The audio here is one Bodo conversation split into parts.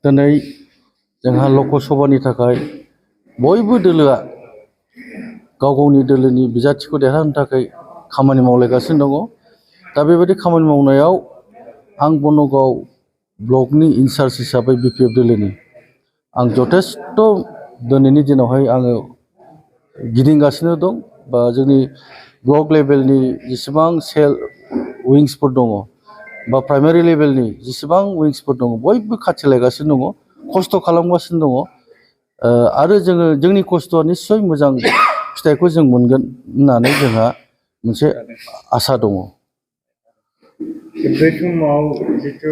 दिनै जोंहा लकसभानि थाखाय बयबो दोलोआ गाव गावनि दोलोनि बिजाथिखौ देरहाहोनो थाखाय खामानि मावलायगासिनो दङ। दा बेबायदि खामानि मावनायाव आं बनगाव ब्लकनि इनचार्ज हिसाबै बिपिएफ दोलोनि आं जथेस्थ दिनैनि दिनावहाय आङो गिदिंगासिनो दं बा जोंनि ब्लक लेभेलनि जेसेबां सेल उइंसफोर दङ बा प्राइमारि लेभेलनि जेसेबां उइंसफोर दङ बयबो खाथिलायगासिनो दङ, खस्थ' खालामगासिनो दङ। आरो जोंनि खस्थ'आ निस्सय मोजां फिथाइखौ जों मोनगोन होननानै जोंहा मोनसे आसा दङ। बे समाव जितु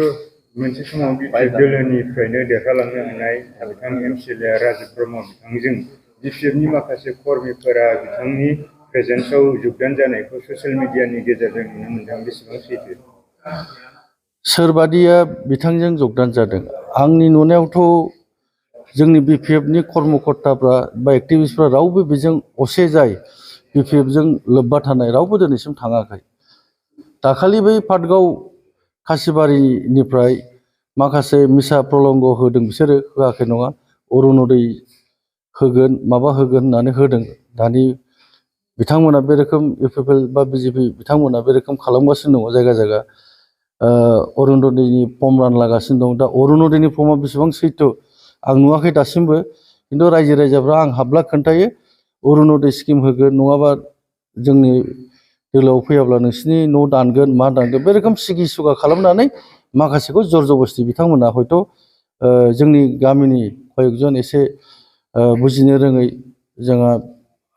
मोनसे समाव बिपिएफ दोलोनिफ्रायनो देरहालांनो हानाय बिथां एमसिएलए राजिब ब्रह्म बिथांजों बिपिएफनि माखासे कर्मिफोरा बिथांनि प्रेजेन्सआव जगदान जानायखौ ससियेल मिडियानि गेजेरजों नुनो मोनदों, बेसेबां सैथो? सोरबादिया बिथांजों जगदान जादों? आंनि नुनायावथ' जोंनि बिपिएफनि कर्मकर्ताफ्रा बा एक्टिभिस्टफ्रा रावबो बेजों असे जाय बिपिएफजों लोब्बा थानाय रावबो दिनैसिम थाङाखै। दाखालि बै पाटगाव खासिबारिनिफ्राय माखासे मिसा प्रलंग होदों, बिसोरो होआखै नङा, अरुणदय होगोन माबा होगोन होननानै होदों। दानि बिथांमोना बे रोखोम इउपिपिएल बा बिजेपि बिथांमोना बे रोखोम खालामगासिनो दङ, जायगा जायगा अरुणदयनि फर्म रानलागासिनो दं। दा अरुणदयनि फर्मा बेसेबां सैथो आं नुवाखै दासिमबो, खिन्थु रायजो राजाफ्रा आं हाबला खोन्थायो अरुणदय स्किम होगोन, नङाबा जोंनि दोलोआव फैयाब्ला नोंसिनि न' दानगोन मा दानगोन, बे रोखोम सिगि सुगा खालामनानै माखासेखौ जर जबस्थि बिथांमोना हयथ' जोंनि गामिनि कयेकजन एसे बुजिनो रोङै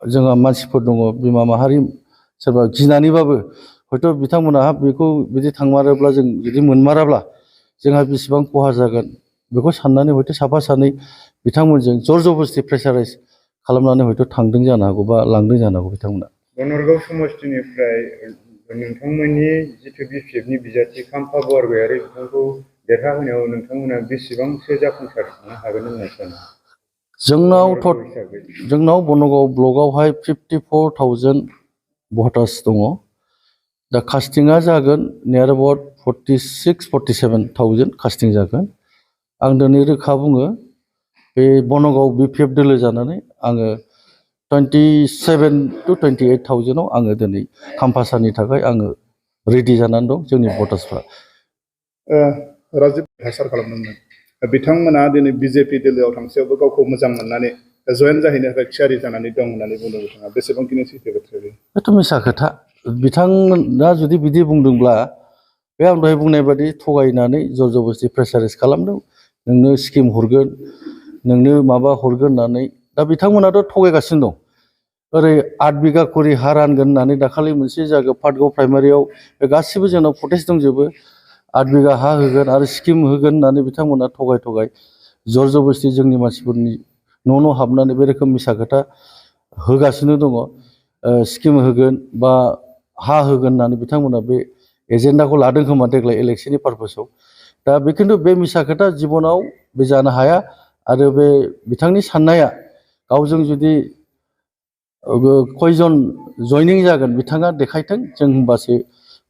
जोंहा मानसिफोर दङ, बिमा माहारि सोरबा गिनानैबाबो हयथ' बिथांमोनहा बेखौ बिदि थांमारोब्ला जों जुदि मोनमाराब्ला जोंहा बेसेबां खहा जागोन बेखौ साननानै हयथ' साफा सानै बिथांमोनजों जर जबस्थि प्रेसाराइज खालामनानै हयथ' थांदों जानो हागौ बा लांदों जानो हागौ बिथांमोना। बनरगाव समष्टिनिफ्राय नोंथांमोननि जितु बिपिएफनि बिजाथि खाम्फा बरगयारि बिथांखौ देरहाहोनायाव नोंथांमोना बेसेबांसो जाफुंसारनो हागोन होनना सानो? जोंनाव बनगाव ब्लकआवहाय 54,000 भटार्स दङ। दा कास्टिंआ जागोन नियार एबाउट 46-47,000 कास्टिं जागोन। आं दिनै रोखा बुङो, बे बनगाव बिपिएफ दोलो जानानै आङो 27,000 to 28,000 आङो दिनै खाम्फासारनि थाखाय आङो रेडि जानानै दं जोंनि भटार्सफ्रा। राजिब हासार खालामदोंमोन, बिथांमोना दिनै बिजेपि दोलोआव थांसेयावबो गावखौ मोजां मोननानै जयेन जाहैनो थाखाय थियारि जानानै दं होननानै बुंदों बिथाङा, बेसेबांखिनि सैथो बाथ्रा बेयो? बेथ' मिसा खोथा। बिथांमोना जुदि बिदि बुंदोंब्ला बे आं दहाय बुंनाय बादि थगायनानै जर जबस्थि प्रेसाराइज खालामदों, नोंनो स्किम हरगोन, नोंनो माबा हरगोन होननानै। दा बिथांमोनाथ' थगायगासिनो दं। ओरै 8 बिगा खरि हा रानगोन होननानै दाखालि मोनसे जायगायाव पाटगाव प्राइमारियाव बे गासिबो जोंनाव फटेज दंजोबो, 8 बिगा हा होगोन आरो स्किम होगोन होननानै बिथांमोना थगाय जर जबस्थि जोंनि मानसिफोरनि न' हाबनानै बे रोखोम मिसा खोथा होगासिनो दङ। स्किम होगोन बा हा होगोन होननानै बिथांमोना बे एजेन्डाखौ लादों खोमा देग्लाय इलेक्सननि पारपसाव। दा बे खिन्थु बे मिसा खोथा जिबनाव बे जानो हाया। आरो बे बिथांनि साननाया गावजों जुदि खयजन जयनिं जागोन बिथाङा देखायथों, जों होमबासो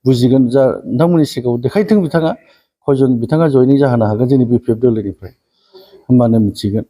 बुजिगोन। जा नोंथांमोननि सिगाङाव देखायथों बिथाङा खयजन बिथाङा जयनिं जाहोनो हागोन जोंनि बिपिएफ दोलोनिफ्राय, होमबानो मिथिगोन।